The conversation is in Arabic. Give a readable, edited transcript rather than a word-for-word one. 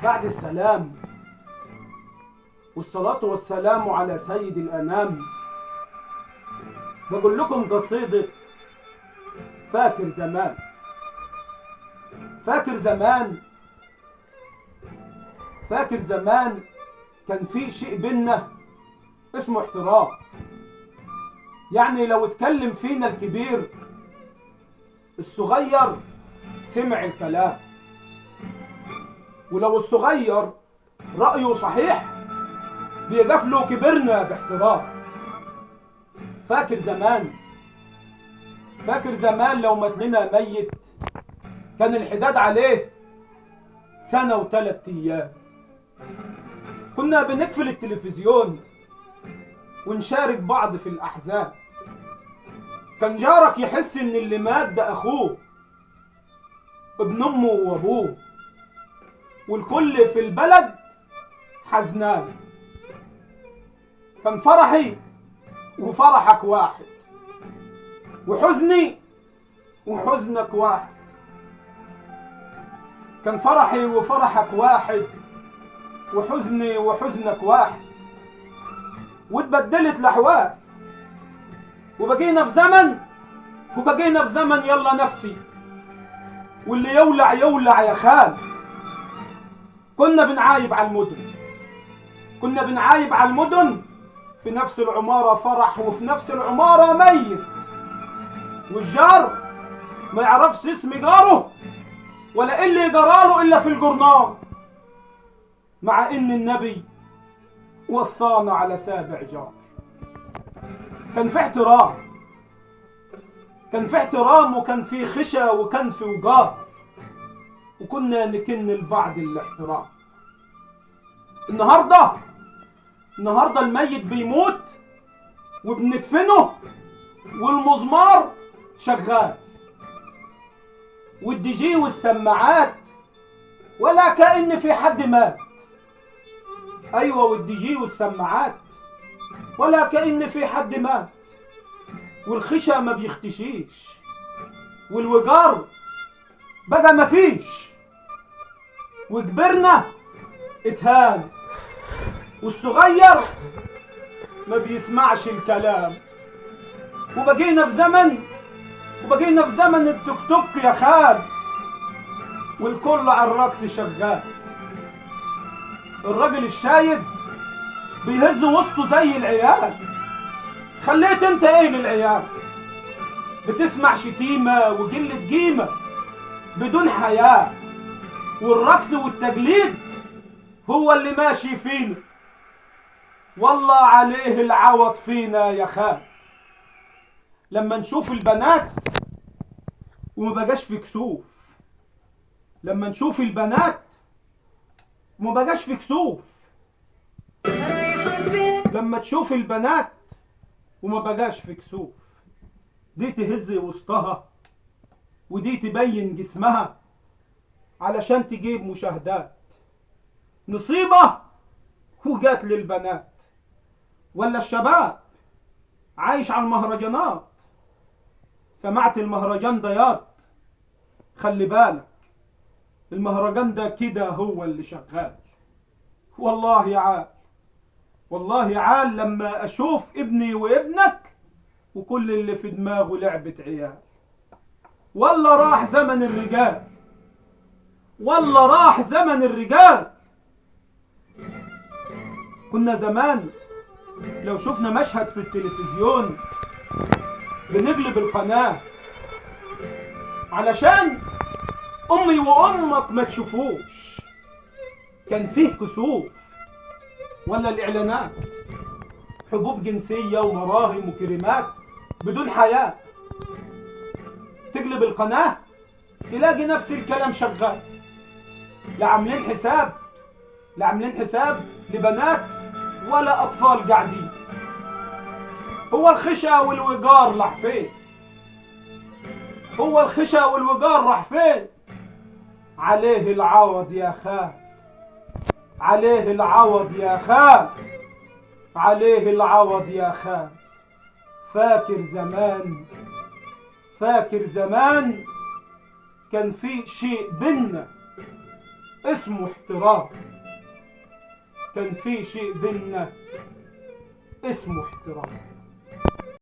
بعد السلام والصلاة والسلام على سيد الأنام، بقول لكم قصيدة فاكر زمان. فاكر زمان، فاكر زمان كان في شيء بينا اسمه احترام. يعني لو اتكلم فينا الكبير الصغير سمع الكلام، ولو الصغير رأيه صحيح بيقف له كبرنا باحترام. فاكر زمان، فاكر زمان لو مات لنا ميت كان الحداد عليه سنة و3 أيام. كنا بنقفل التلفزيون ونشارك بعض في الأحزان. كان جارك يحس إن اللي مات ده أخوه، ابن أمه وأبوه، والكل في البلد حزنان. كان فرحي وفرحك واحد، وحزني وحزنك واحد. كان فرحي وفرحك واحد، وحزني وحزنك واحد. واتبدلت الأحوال وبقينا في زمن، وبقينا في زمن يلا نفسي، واللي يولع يولع يا خال. كنا بنعايب على المدن، كنا بنعايب على المدن، في نفس العمارة فرح وفي نفس العمارة ميت، والجار ما يعرفش اسم جاره ولا إيه اللي جراله إلا في الجرنان، مع إن النبي وصانا على 7 جار. كان في احترام، كان في احترام، وكان في خشى، وكان في وجار، وكنا نكن لبعض الاحترام. النهارده الميت بيموت وبندفنه والمزمار شغال والدي جي والسماعات ولا كأن في حد مات. ايوه، والدي جي والسماعات ولا كأن في حد مات، والخشا ما بيختشيش، والوجار بقى مفيش، وكبرنا اتهان، والصغير ما بيسمعش الكلام. وبقينا في زمن التوك توك يا خال، والكل على الرقص شغال. الراجل الشايب بيهز وسطه زي العيال. خليت انت ايه للعيال؟ بتسمع شتيمة وقلة قيمة بدون حياة، والرقص والتجليد هو اللي ماشي فينا. والله عليه العوض فينا يا خال. لما نشوف البنات وما بقاش في كسوف، لما نشوف البنات وما بقاش في كسوف، لما تشوف البنات وما بقاش في كسوف، دي تهز وسطها ودي تبين جسمها علشان تجيب مشاهدات. نصيبة وجات للبنات، ولا الشباب عايش على المهرجانات. سمعت المهرجان ده ياض؟ خلي بالك المهرجان ده كده هو اللي شغال. والله عال، والله عال لما اشوف ابني وابنك وكل اللي في دماغه لعبة عيال. والله راح زمن الرجال، والله راح زمن الرجال. كنا زمان لو شفنا مشهد في التلفزيون بنقلب القناة علشان امي وامك ما تشوفوش. كان فيه كسوف، ولا الاعلانات حبوب جنسية ومراهم وكريمات بدون حياة. تقلب القناة تلاقي نفس الكلام شغال. لا عاملين حساب، لا عاملين حساب لبنات ولا اطفال قاعدين. هو الخشا والوقار راح فين؟ هو الخشا والوقار راح فين؟ عليه العوض يا خال، عليه العوض يا خال، عليه العوض يا خال. فاكر زمان، فاكر زمان كان في شيء بينا اسمه احترام. كان في شيء بينا اسمه احترام.